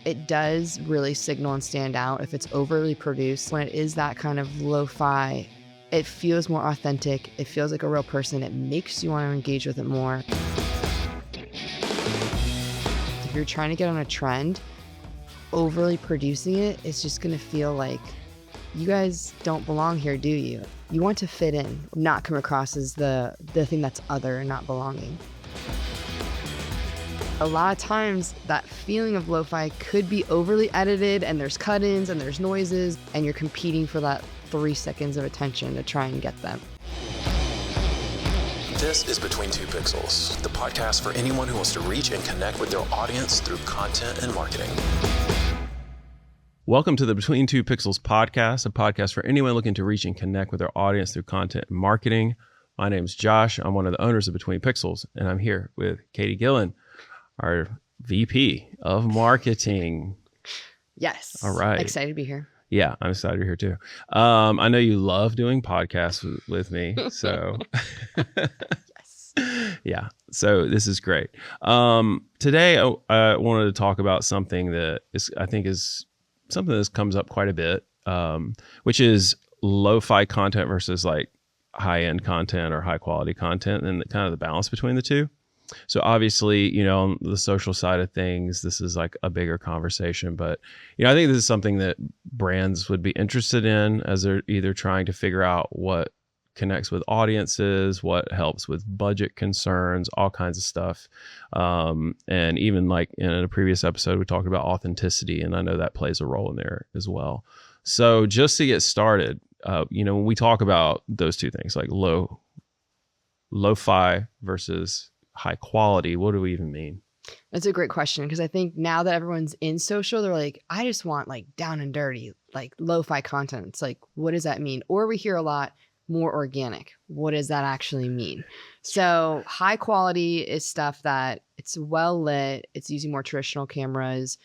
it does really signal and stand out if it's overly produced. When it is that kind of lo-fi, it feels more authentic. It feels like a real person. It makes you want to engage with it more. If you're trying to get on a trend, overly producing it, it's just going to feel like you guys don't belong here, do you? You want to fit in, not come across as the thing that's other and not belonging. A lot of times that feeling of lo-fi could be overly edited and there's cut-ins and there's noises and you're competing for that 3 seconds of attention to try and get them. This is Between Two Pixels, the podcast for anyone who wants to reach and connect with their audience through content and marketing. Welcome to the Between Two Pixels podcast, a podcast for anyone looking to reach and connect with their audience through content and marketing. My name is Josh. I'm one of the owners of Between Pixels, and I'm here with Katie Gillen, our VP of Marketing. Yes. All right. Excited to be here. Yeah, I'm excited to be here too. I know you love doing podcasts with me, so Yes. Yeah, so this is great. Today, I wanted to talk about something that I think is something that comes up quite a bit, which is lo-fi content versus like high-end content or high-quality content, and kind of the balance between the two. So obviously, you know, on the social side of things, this is like a bigger conversation, but, you know, I think this is something that brands would be interested in as they're either trying to figure out what connects with audiences, what helps with budget concerns, all kinds of stuff. And even like in a previous episode, we talked about authenticity, and I know that plays a role in there as well. So just to get started, you know, when we talk about those two things, like lo-fi versus high quality, what do we even mean? That's a great question, because I think now that everyone's in social, they're like, I just want like down and dirty, like lo-fi content. It's like, what does that mean? Or we hear a lot more organic. What does that actually mean? So high quality is stuff that it's well lit. It's using more traditional cameras,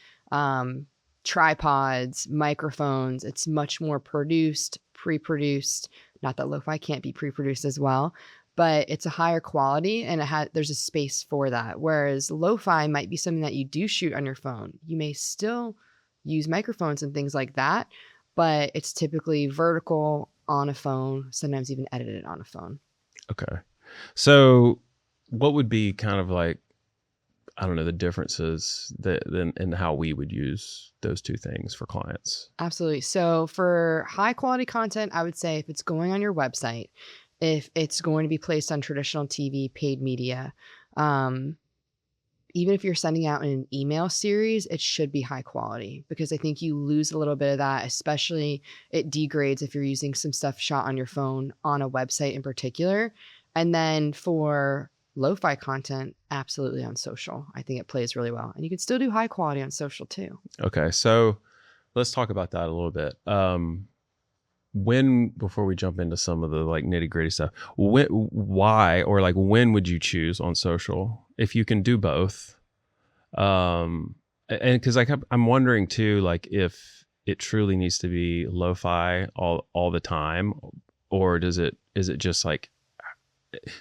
tripods, microphones. It's much more produced, pre-produced. Not that lo-fi can't be pre-produced as well, but it's a higher quality and there's a space for that. Whereas lo-fi might be something that you do shoot on your phone. You may still use microphones and things like that, but it's typically vertical on a phone, sometimes even edited on a phone. Okay. So what would be kind of like, I don't know, the differences in how we would use those two things for clients? Absolutely. So for high quality content, I would say if it's going on your website, if it's going to be placed on traditional TV, paid media, even if you're sending out an email series, it should be high quality, because I think you lose a little bit of that, especially it degrades if you're using some stuff shot on your phone on a website in particular. And then for lo-fi content, absolutely on social. I think it plays really well. And you can still do high quality on social too. Okay. So let's talk about that a little bit. Before we jump into some of the like nitty gritty stuff, why when would you choose on social if you can do both? And because I'm wondering too, like if it truly needs to be lo-fi all the time, or is it just like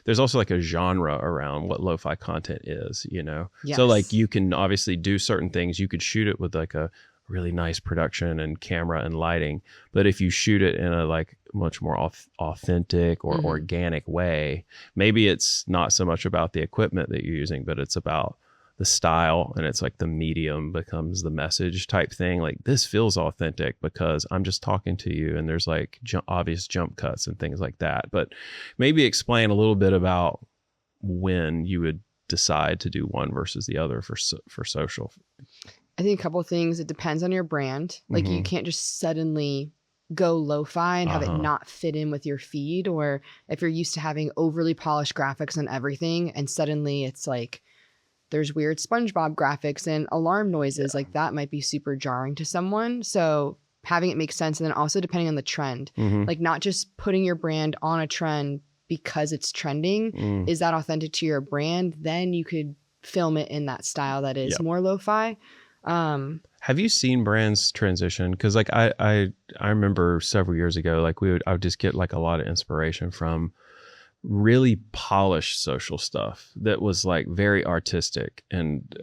there's also like a genre around what lo-fi content is, you know? Yes. So like you can obviously do certain things. You could shoot it with like a really nice production and camera and lighting, but if you shoot it in a like much more authentic or organic way, maybe it's not so much about the equipment that you're using, but it's about the style, and it's like the medium becomes the message type thing. Like, this feels authentic because I'm just talking to you, and there's like obvious jump cuts and things like that. But maybe explain a little bit about when you would decide to do one versus the other for social. I think a couple of things. It depends on your brand. Like you can't just suddenly go lo-fi and have it not fit in with your feed. Or if you're used to having overly polished graphics on everything, and suddenly it's like there's weird SpongeBob graphics and alarm noises, like that might be super jarring to someone. So having it make sense. And then also depending on the trend, like not just putting your brand on a trend because it's trending. Is that authentic to your brand? Then you could film it in that style that is more lo-fi. Have you seen brands transition? Because like I remember several years ago, like I would just get like a lot of inspiration from really polished social stuff that was like very artistic, and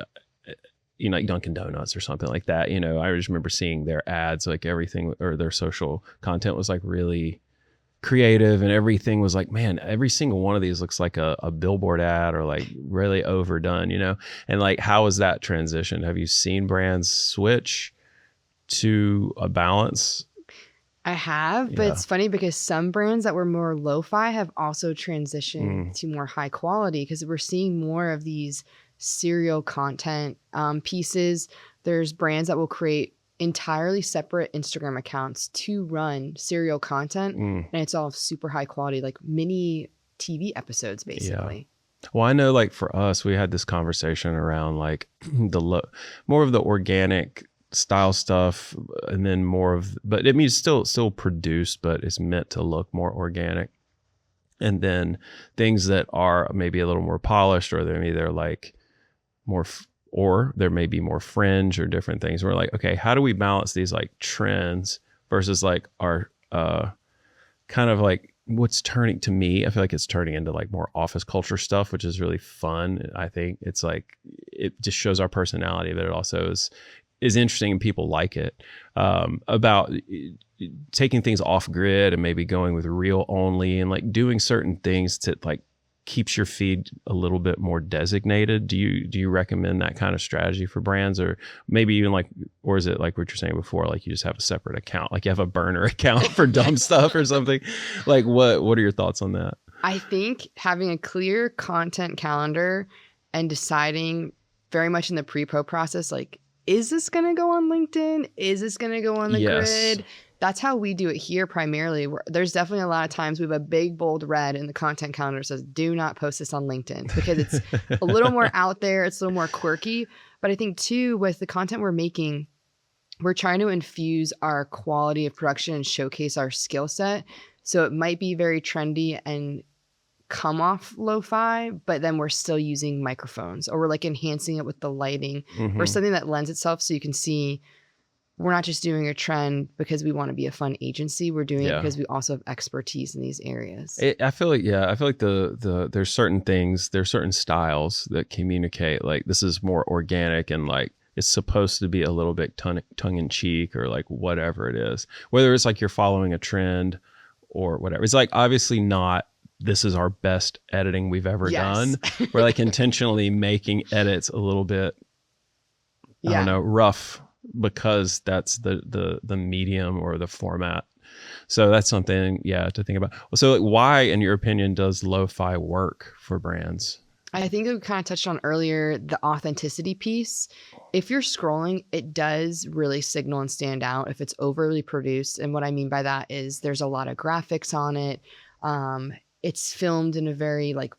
like Dunkin' Donuts or something like that. I just remember seeing their ads, like everything, or their social content was like really creative, and everything was like, man, every single one of these looks like a billboard ad, or like really overdone, and like, how is that transition? Have you seen brands switch to a balance? I have, but it's funny because some brands that were more lo-fi have also transitioned to more high quality, because we're seeing more of these serial content pieces. There's brands that will create entirely separate Instagram accounts to run serial content, and it's all super high quality, like mini TV episodes basically. Yeah. Well, I know, like for us, we had this conversation around like more of the organic style stuff, and then but it means still produced, but it's meant to look more organic. And then things that are maybe a little more polished, or they're like more, or there may be more fringe or different things. We're like, okay, how do we balance these like trends versus like our kind of like what's turning, to me, I feel like it's turning into like more office culture stuff, which is really fun. I think it's like, it just shows our personality, but it also is interesting and people like it. About taking things off grid and maybe going with reel only, and like doing certain things to like keeps your feed a little bit more designated. Do you recommend that kind of strategy for brands, or maybe even like, or is it like what you're saying before, like you just have a separate account, like you have a burner account for dumb stuff or something? Like what are your thoughts on that? I think having a clear content calendar and deciding very much in the pre-pro process, like, is this going to go on LinkedIn? Is this going to go on the grid? That's how we do it here primarily. There's definitely a lot of times we have a big bold red in the content calendar that says, do not post this on LinkedIn, because it's a little more out there. It's a little more quirky. But I think too, with the content we're making, we're trying to infuse our quality of production and showcase our skill set. So it might be very trendy and come off lo-fi, but then we're still using microphones, or we're like enhancing it with the lighting or something that lends itself, so you can see we're not just doing a trend because we want to be a fun agency. We're doing it because we also have expertise in these areas. I feel like there's certain things, there's certain styles that communicate like this is more organic, and like it's supposed to be a little bit tongue in cheek, or like whatever it is, whether it's like you're following a trend or whatever. It's like obviously not, this is our best editing we've ever done. We're like intentionally making edits a little bit, I don't know, rough, because that's the medium or the format. So that's something, to think about. So like, why, in your opinion, does lo-fi work for brands? I think we kind of touched on earlier, the authenticity piece. If you're scrolling, it does really signal and stand out if it's overly produced. And what I mean by that is there's a lot of graphics on it. It's filmed in a very like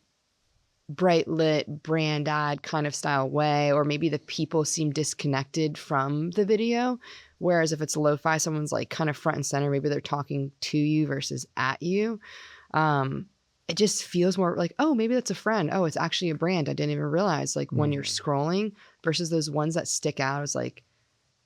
bright lit brand ad kind of style way, or maybe the people seem disconnected from the video. Whereas if it's lo-fi, someone's like kind of front and center, maybe they're talking to you versus at you. It just feels more like, oh, maybe that's a friend. Oh, it's actually a brand. I didn't even realize, like when you're scrolling, versus those ones that stick out as like,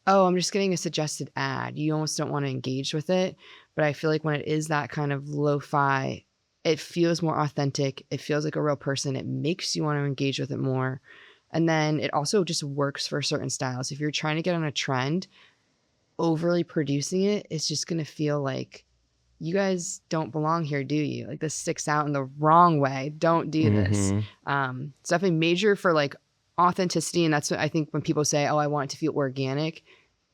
oh, I'm just getting a suggested ad. You almost don't want to engage with it. But I feel like when it is that kind of lo-fi, it feels more authentic. It feels like a real person. It makes you want to engage with it more. And then it also just works for certain styles. If you're trying to get on a trend, overly producing it, it's just going to feel like, you guys don't belong here, do you? Like, this sticks out in the wrong way. Don't do this. It's definitely major for like authenticity. And that's what I think when people say, oh, I want it to feel organic,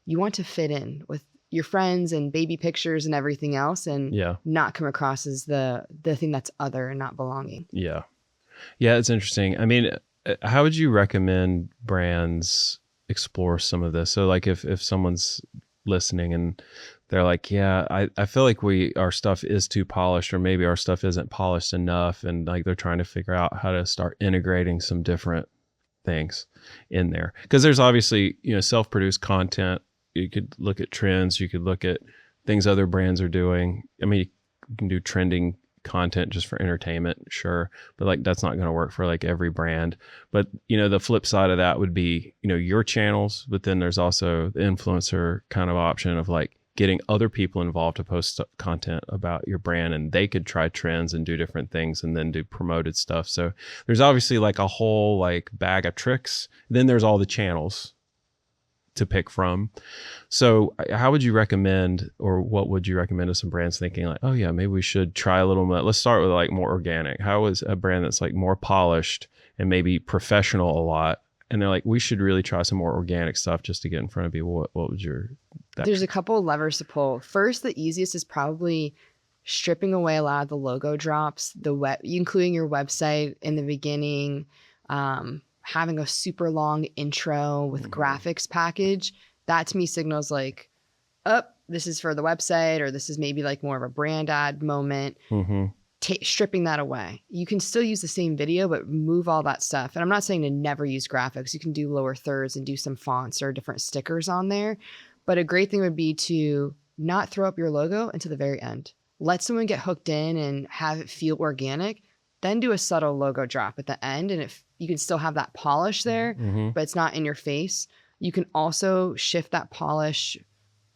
you want to fit in with your friends and baby pictures and everything else, and not come across as the thing that's other and not belonging. Yeah, it's interesting. I mean, how would you recommend brands explore some of this? So like if someone's listening and they're like, I feel like our stuff is too polished, or maybe our stuff isn't polished enough, and like they're trying to figure out how to start integrating some different things in there, because there's obviously, self-produced content. You could look at trends. You could look at things other brands are doing. I mean, you can do trending content just for entertainment, sure, but like that's not going to work for like every brand. But the flip side of that would be your channels, but then there's also the influencer kind of option of like getting other people involved to post content about your brand, and they could try trends and do different things and then do promoted stuff. So there's obviously like a whole like bag of tricks. Then there's all the channels to pick from. So how would you recommend, or what would you recommend to some brands thinking like, oh yeah, maybe we should try a little bit. Let's start with like more organic. How is a brand that's like more polished and maybe professional a lot, and they're like, we should really try some more organic stuff just to get in front of people? What would There's a couple of levers to pull. First, the easiest is probably stripping away a lot of the logo drops, including your website in the beginning, having a super long intro with graphics package. That to me signals like, this is for the website, or this is maybe like more of a brand ad moment. Stripping that away. You can still use the same video, but move all that stuff. And I'm not saying to never use graphics. You can do lower thirds and do some fonts or different stickers on there. But a great thing would be to not throw up your logo until the very end. Let someone get hooked in and have it feel organic. Then do a subtle logo drop at the end. And if you can still have that polish there, but it's not in your face. You can also shift that polish,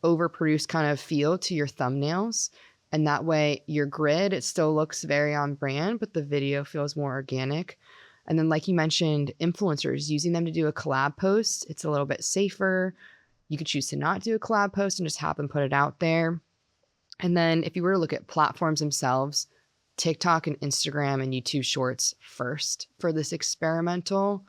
overproduced kind of feel to your thumbnails. And that way your grid, it still looks very on brand, but the video feels more organic. And then like you mentioned, influencers, using them to do a collab post, it's a little bit safer. You could choose to not do a collab post and just have them put it out there. And then if you were to look at platforms themselves, TikTok and Instagram and YouTube Shorts first for this experimental.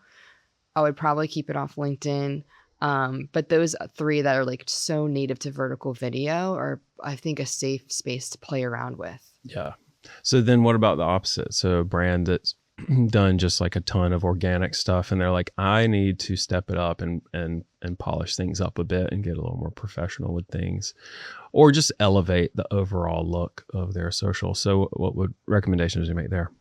I would probably keep it off LinkedIn. But those three that are like so native to vertical video are, I think, a safe space to play around with. Yeah. So then what about the opposite? So a brand that's done just like a ton of organic stuff, and they're like, I need to step it up and polish things up a bit and get a little more professional with things, or just elevate the overall look of their social. So what would recommendations you make there?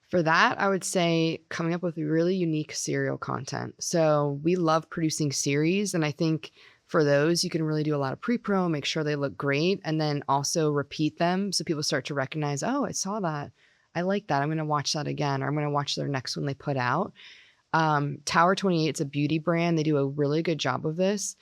For that, I would say coming up with really unique serial content. So we love producing series, and I think for those, you can really do a lot of pre-pro, make sure they look great, and then also repeat them so people start to recognize, oh, I saw that. I like that. I'm going to watch that again, or I'm going to watch their next one they put out. Tower 28, it's a beauty brand. They do a really good job of this.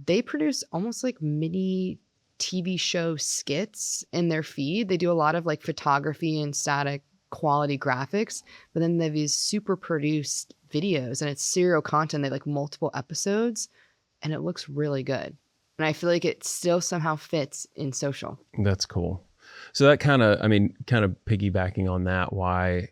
They produce almost like mini TV show skits in their feed. They do a lot of like photography and static quality graphics, but then they have these super produced videos, and it's serial content. They have like multiple episodes, and it looks really good. And I feel like it still somehow fits in social. That's cool. So that kind of piggybacking on that, why,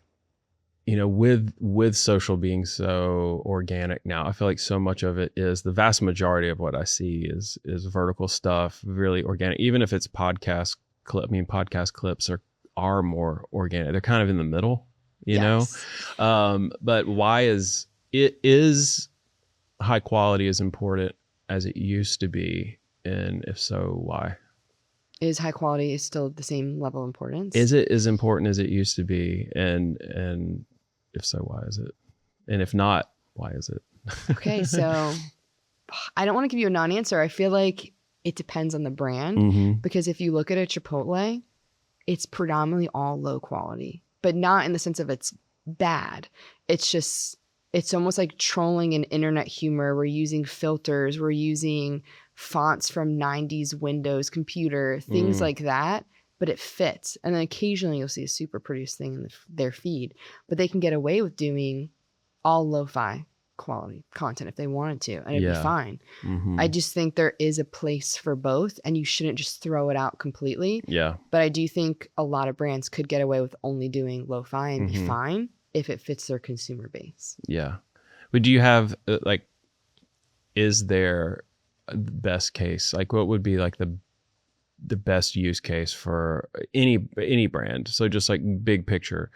with social being so organic now, I feel like so much of it is, the vast majority of what I see is vertical stuff, really organic, even if it's podcast clips are more organic. They're kind of in the middle, you know? But why is high quality as important as it used to be? And if so, why? Is high quality still the same level of importance? Is it as important as it used to be? And if so, why is it? And if not, why is it? Okay, so I don't want to give you a non-answer. I feel like it depends on the brand, because if you look at a Chipotle, it's predominantly all low quality, but not in the sense of it's bad. It's almost like trolling and internet humor. We're using filters. We're using fonts from 90s Windows computer, things like that, but it fits. And then occasionally you'll see a super produced thing in their feed, but they can get away with doing all lo-fi quality content if they wanted to, and it'd be fine. I just think there is a place for both, and you shouldn't just throw it out completely. Yeah. But I do think a lot of brands could get away with only doing lo-fi and be fine if it fits their consumer base. Yeah. But do you have is there best case, like what would be like the best use case for any brand? So just like big picture,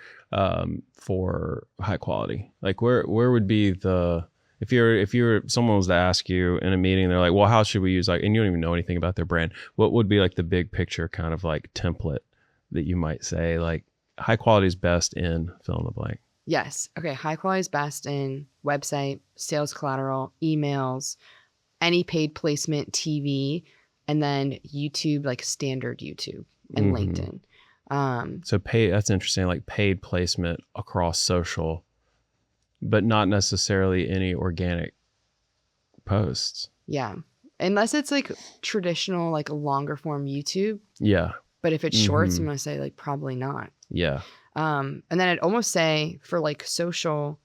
for high quality, like where would be if someone was to ask you in a meeting, they're like, well, how should we use, like, and you don't even know anything about their brand, what would be like the big picture kind of like template that you might say, like, high quality is best in fill in the blank? Yes. Okay. High quality is best in website, sales collateral, emails, any paid placement, TV, and then YouTube, like standard YouTube and LinkedIn. So that's interesting, like paid placement across social, but not necessarily any organic posts. Yeah. Unless it's like traditional, like a longer form YouTube. Yeah. But if it's shorts, I'm going to say like probably not. Yeah. And then I'd almost say for like social,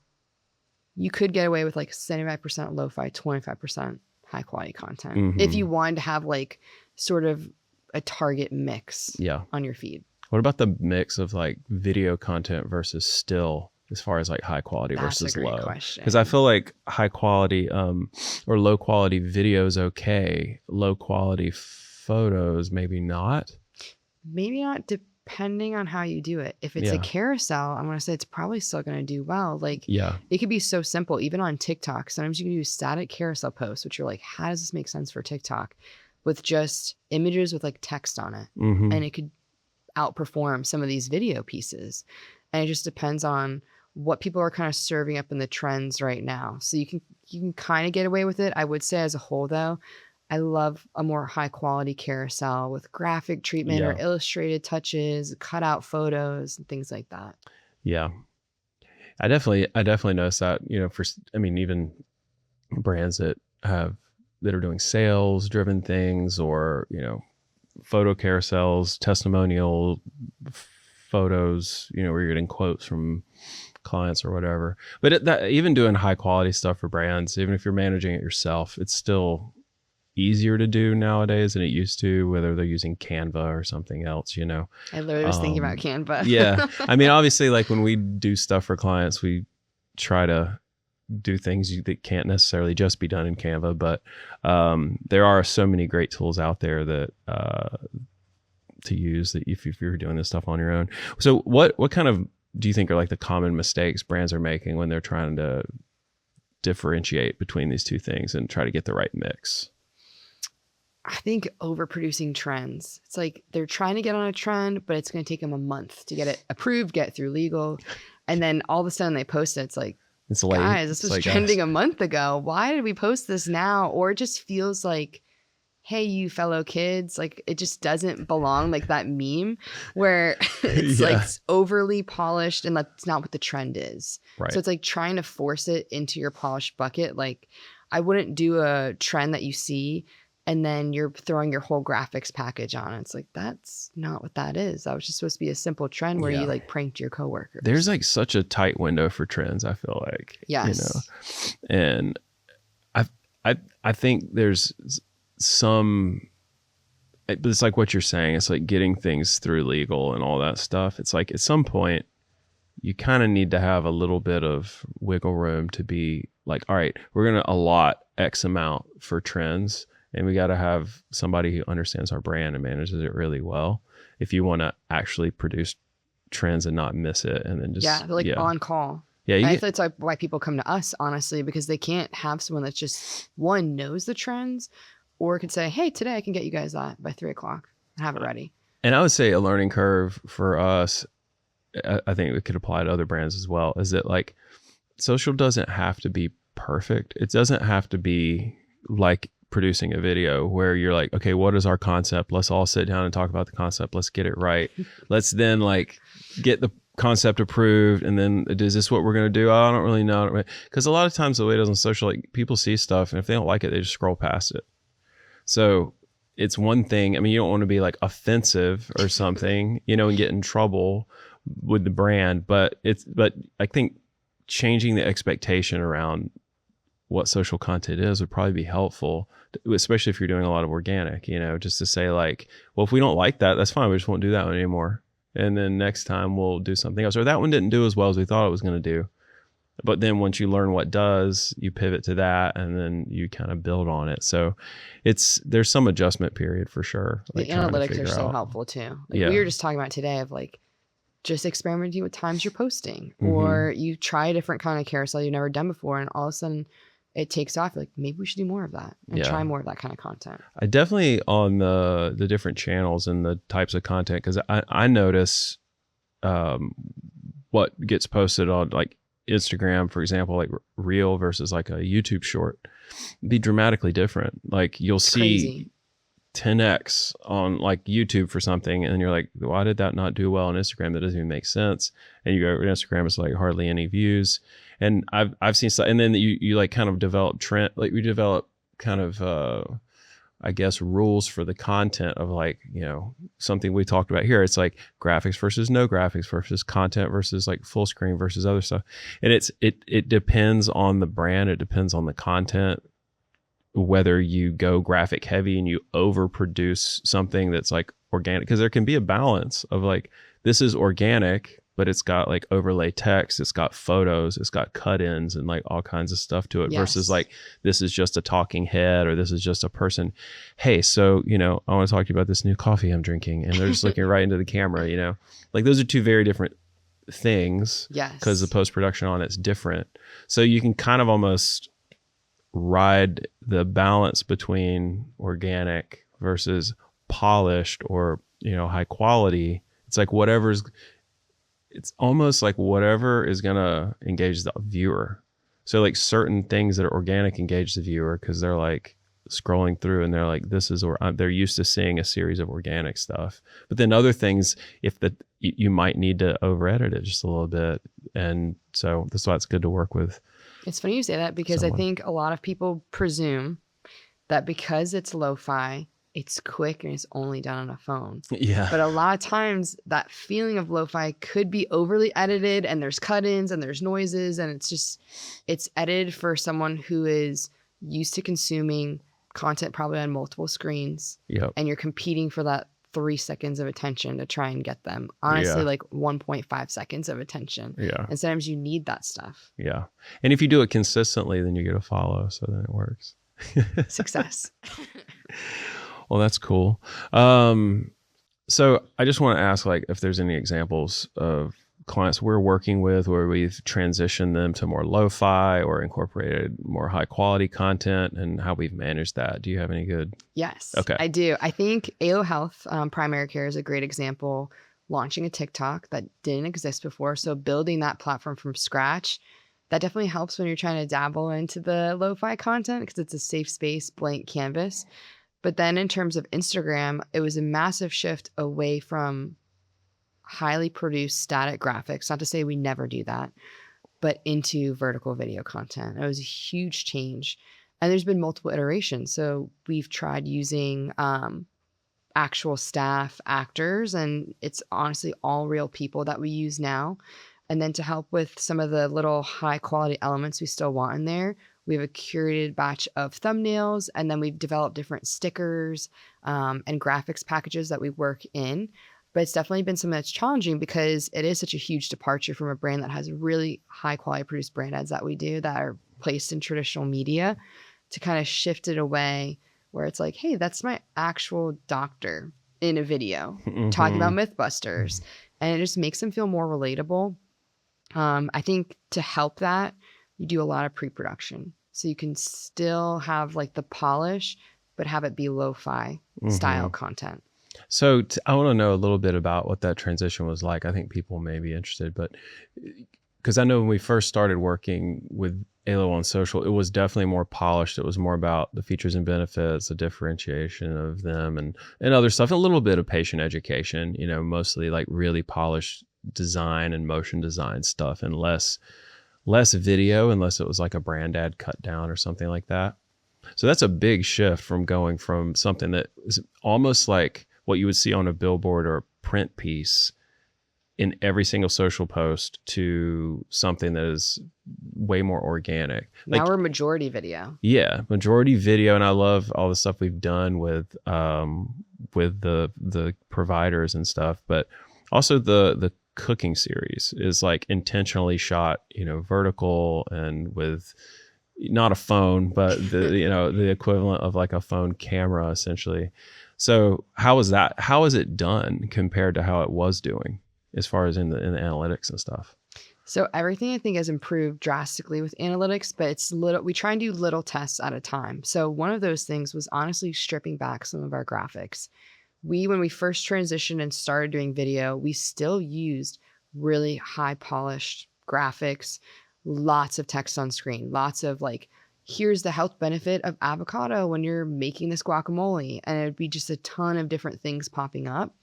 you could get away with like 75% lo-fi, 25% high quality content. If you wanted to have like sort of a target mix on your feed. What about the mix of like video content versus still, as far as like high quality versus low? Because I feel like high quality or low quality video is okay. Low quality photos, maybe not. Maybe not, depending on how you do it. If it's a carousel, I'm going to say it's probably still going to do well. Like, it could be so simple. Even on TikTok, sometimes you can do static carousel posts, which you're like, how does this make sense for TikTok? With just images with like text on it. And it could outperform some of these video pieces. And it just depends on what people are kind of serving up in the trends right now. So you can kind of get away with it. I would say as a whole though, I love a more high quality carousel with graphic treatment or illustrated touches, cut out photos and things like that. Yeah. I definitely noticed that, you know, even brands that are doing sales driven things, or, you know, photo carousels, testimonial photos, you know, where you're getting quotes from clients or whatever. But even doing high quality stuff for brands, even if you're managing it yourself, it's still easier to do nowadays than it used to, whether they're using Canva or something else, you know. I literally was thinking about Canva. Yeah. I mean, obviously, like when we do stuff for clients, we try to do things that can't necessarily just be done in Canva, but there are so many great tools out there that to use that if you're doing this stuff on your own. So what kind of do you think are like the common mistakes brands are making when they're trying to differentiate between these two things and try to get the right mix? I think overproducing trends. It's like they're trying to get on a trend, but it's going to take them a month to get it approved, get through legal. And then all of a sudden they post it. It's like, it's late. Guys, this was like trending a month ago. Why did we post this now? Or it just feels like, hey, you fellow kids, like it just doesn't belong, like that meme where it's like overly polished and that's not what the trend is. Right. So it's like trying to force it into your polished bucket. Like I wouldn't do a trend that you see and then you're throwing your whole graphics package on it. It's like, that's not what that is. That was just supposed to be a simple trend where you like pranked your coworkers. There's like such a tight window for trends, I feel like. Yes. You know? And I think there's it's like what you're saying. It's like getting things through legal and all that stuff. It's like at some point you kind of need to have a little bit of wiggle room to be like, all right, we're going to allot X amount for trends. And we got to have somebody who understands our brand and manages it really well. If you want to actually produce trends and not miss it, and then just on call. Yeah, I think that's like why people come to us, honestly, because they can't have someone that's just one knows the trends, or could say, "Hey, today I can get you guys that by 3:00 and have it ready." And I would say a learning curve for us, I think it could apply to other brands as well, is that like social doesn't have to be perfect. It doesn't have to be like producing a video where you're like, okay, what is our concept? Let's all sit down and talk about the concept. Let's get it right. Let's then like get the concept approved. And then is this what we're going to do? I don't really know. Because a lot of times the way it is on social, like people see stuff and if they don't like it, they just scroll past it. So it's one thing. I mean, you don't want to be like offensive or something, you know, and get in trouble with the brand, but I think changing the expectation around what social content is would probably be helpful, especially if you're doing a lot of organic, you know, just to say like, well, if we don't like that, that's fine. We just won't do that one anymore. And then next time we'll do something else. Or that one didn't do as well as we thought it was going to do. But then once you learn what does, you pivot to that and then you kind of build on it. So there's some adjustment period for sure. Like the analytics are so helpful too. Like we were just talking about today of like, just experimenting with times you're posting, or you try a different kind of carousel you've never done before. And all of a sudden it takes off. Like maybe we should do more of that and try more of that kind of content. I definitely on the different channels and the types of content, because I notice what gets posted on like Instagram, for example, like reel versus like a YouTube short be dramatically different. Like you'll see 10x on like YouTube for something and you're like, why did that not do well on Instagram? That doesn't even make sense. And you go to Instagram, it's like hardly any views. And I've seen stuff, and then you like kind of develop trend, like we develop kind of I guess rules for the content of like, you know, something we talked about here. It's like graphics versus no graphics versus content versus like full screen versus other stuff. And it depends on the brand. It depends on the content, whether you go graphic heavy and you overproduce something that's like organic, because there can be a balance of like, this is organic, but it's got like overlay text, it's got photos, it's got cut-ins and like all kinds of stuff to it, versus like, this is just a talking head, or this is just a person. Hey, so, you know, I want to talk to you about this new coffee I'm drinking. And they're just looking right into the camera, you know, like those are two very different things. Yes. Because the post-production on it's different. So you can kind of almost ride the balance between organic versus polished or, you know, high quality. It's like it's almost like whatever is going to engage the viewer. So like certain things that are organic engage the viewer because they're like scrolling through and they're like, this is, or they're used to seeing a series of organic stuff. But then other things, you might need to over edit it just a little bit. And so that's why it's good to work with. It's funny you say that, because I think a lot of people presume that because it's lo-fi, it's quick and it's only done on a phone. Yeah. But a lot of times that feeling of lo-fi could be overly edited, and there's cut-ins and there's noises, and it's edited for someone who is used to consuming content probably on multiple screens. Yep. And you're competing for that 3 seconds of attention to try and get them. Honestly, like 1.5 seconds of attention. Yeah. And sometimes you need that stuff. Yeah. And if you do it consistently, then you get a follow. So then it works. Success. Well, that's cool. So I just want to ask, like, if there's any examples of clients we're working with where we've transitioned them to more lo-fi or incorporated more high quality content, and how we've managed that. Do you have any good? Yes, Okay. I do. I think AO Health Primary Care is a great example, launching a TikTok that didn't exist before. So building that platform from scratch, that definitely helps when you're trying to dabble into the lo-fi content, because it's a safe space, blank canvas. But then in terms of Instagram, it was a massive shift away from highly produced static graphics. Not to say we never do that, but into vertical video content. It was a huge change. And there's been multiple iterations. So we've tried using actual staff actors, and it's honestly all real people that we use now. And then to help with some of the little high quality elements we still want in there, we have a curated batch of thumbnails, and then we've developed different stickers and graphics packages that we work in. But it's definitely been something that's challenging, because it is such a huge departure from a brand that has really high quality produced brand ads that we do that are placed in traditional media, to kind of shift it away where it's like, hey, that's my actual doctor in a video talking about Mythbusters. And it just makes them feel more relatable. I think to help that, you do a lot of pre-production. So you can still have like the polish, but have it be lo-fi style content. So I want to know a little bit about what that transition was like. I think people may be interested, but because I know when we first started working with ALO on social, it was definitely more polished. It was more about the features and benefits, the differentiation of them, and other stuff, and a little bit of patient education, you know, mostly like really polished design and motion design stuff, and less video, unless it was like a brand ad cut down or something like that. So that's a big shift from going from something that is almost like what you would see on a billboard or a print piece in every single social post to something that is way more organic. Now we're majority video. Yeah, majority video. And I love all the stuff we've done with the providers and stuff, but also the cooking series is like intentionally shot, you know, vertical and with not a phone, but the equivalent of like a phone camera essentially. So how is it done compared to how it was doing as far as in the analytics and stuff? So everything I think has improved drastically with analytics, but it's we try and do little tests at a time. So one of those things was honestly stripping back some of our graphics. When we first transitioned and started doing video, we still used really high polished graphics, lots of text on screen, lots of like, here's the health benefit of avocado when you're making this guacamole. And it'd be just a ton of different things popping up.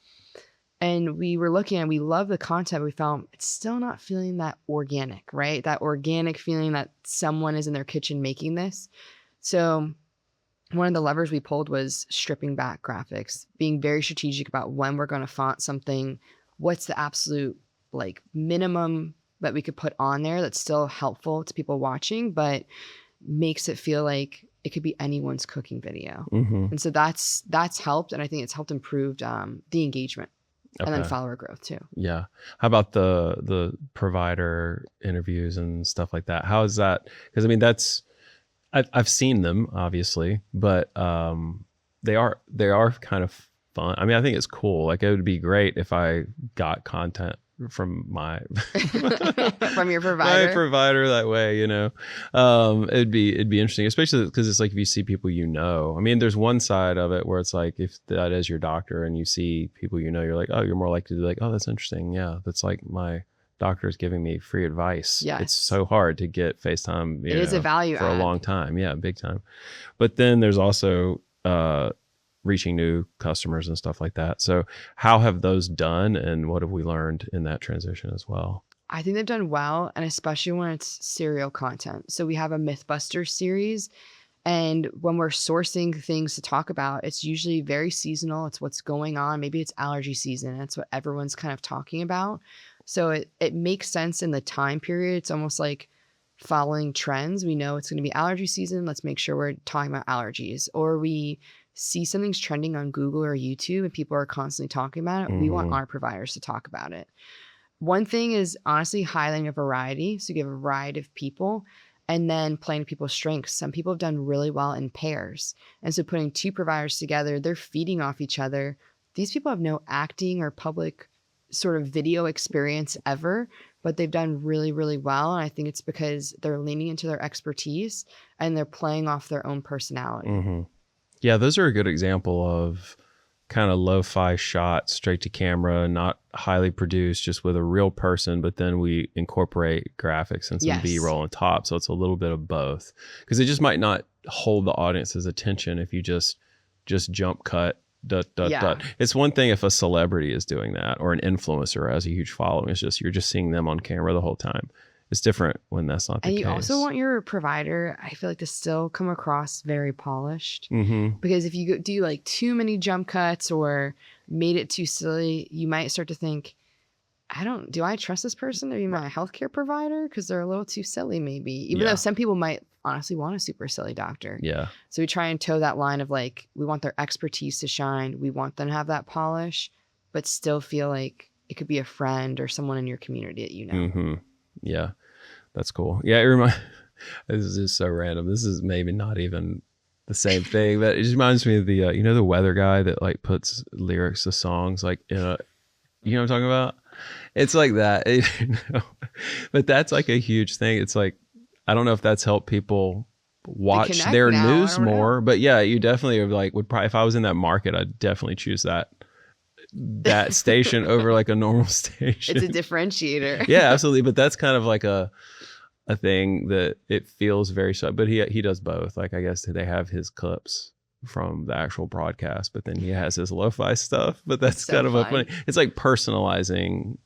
And we were looking and we love the content. We found it's still not feeling that organic, right? That organic feeling that someone is in their kitchen making this. So one of the levers we pulled was stripping back graphics, being very strategic about when we're going to font something, what's the absolute like minimum that we could put on there that's still helpful to people watching, but makes it feel like it could be anyone's cooking video. Mm-hmm. And so that's helped. And I think it's helped improve the engagement and then Okay. follower growth too. Yeah. How about the provider interviews and stuff like that? How is that? Because I mean, I've seen them obviously, but they are kind of fun. I mean, I think it's cool. Like it would be great if I got content from my From your provider. my provider that way, it'd be interesting, especially because it's like if you see people, I mean, there's one side of it where it's like if that is your doctor and you see people, you're like, oh, you're more likely to be like, oh, that's interesting. Yeah, that's like my doctor is giving me free advice. Yes. It's so hard to get FaceTime. It is a value for add. a long time. Yeah, big time. But then there's also reaching new customers and stuff like that. So how have those done and what have we learned in that transition as well? I think they've done well, and especially when it's serial content. So we have a Mythbusters series, and when we're sourcing things to talk about, it's usually very seasonal. It's what's going on. Maybe it's allergy season. It's what everyone's kind of talking about. So it makes sense in the time period. It's almost like following trends. We know it's going to be allergy season. Let's make sure we're talking about allergies. Or we see something's trending on Google or YouTube and people are constantly talking about it. We want our providers to talk about it. One thing is honestly highlighting a variety. So you give a variety of people and then playing to people's strengths. Some people have done really well in pairs. And so putting two providers together, they're feeding off each other. These people have no acting or public sort of video experience ever, but they've done really, really well. And I think it's because they're leaning into their expertise and they're playing off their own personality. Mm-hmm. Yeah, those are a good example of kind of lo-fi shot, straight to camera, not highly produced, just with a real person, but then we incorporate graphics and some Yes. B-roll on top. So it's a little bit of both. Because it just might not hold the audience's attention if you just jump cut, dot. It's one thing if a celebrity is doing that or an influencer has a huge following. It's just you're just seeing them on camera the whole time. It's different when that's not the And case. you also want your provider, I feel like, to still come across very polished. Mm-hmm. Because if you do like too many jump cuts or made it too silly, you might start to think, do I trust this person to be my healthcare provider? Because they're a little too silly, maybe. Even though some people might honestly want a super silly doctor. Yeah. So we try and toe that line of like, we want their expertise to shine. We want them to have that polish, but still feel like it could be a friend or someone in your community that you know. Mm-hmm. Yeah, that's cool. Yeah, this is just so random. This is maybe not even the same thing, but it just reminds me of the the weather guy that like puts lyrics to songs like in a, you know what I'm talking about? It's like that, but that's like a huge thing. It's like I don't know if that's helped people watch connect their now, news I don't know. more, but yeah, you definitely are like would probably if I was in that market, I'd definitely choose that station over like a normal station. It's a differentiator. Yeah, absolutely. But that's kind of like a thing that it feels very so. But he does both. Like I guess they have his clips from the actual broadcast, but then he has his lo-fi stuff. But that's So kind of a fun. funny. It's like personalizing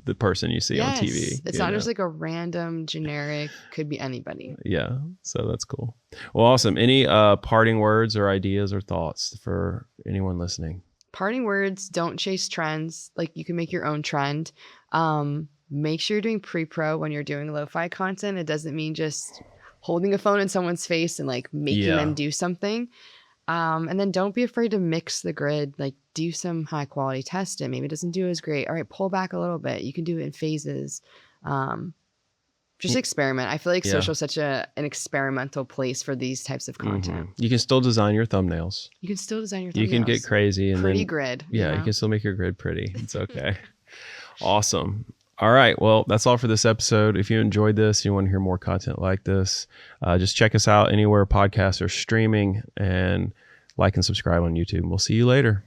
the person you see on TV. It's not just like a random generic, could be anybody. Yeah, so that's cool. Well, awesome. Any parting words or ideas or thoughts for anyone listening? Parting words, don't chase trends. Like you can make your own trend. Make sure you're doing pre-pro when you're doing lo-fi content. It doesn't mean just holding a phone in someone's face and like making them do something. And then don't be afraid to mix the grid. Like do some high quality testing. Maybe it doesn't do as great. All right, pull back a little bit. You can do it in phases. Just experiment. I feel like social is such an experimental place for these types of content. You can still design your thumbnails. You can still design your thumbnails. You can get crazy and pretty then grid. yeah, you you can still make your grid pretty. It's okay. Awesome. All right. Well, that's all for this episode. If you enjoyed this, you want to hear more content like this, just check us out anywhere podcasts are streaming and like and subscribe on YouTube. We'll see you later.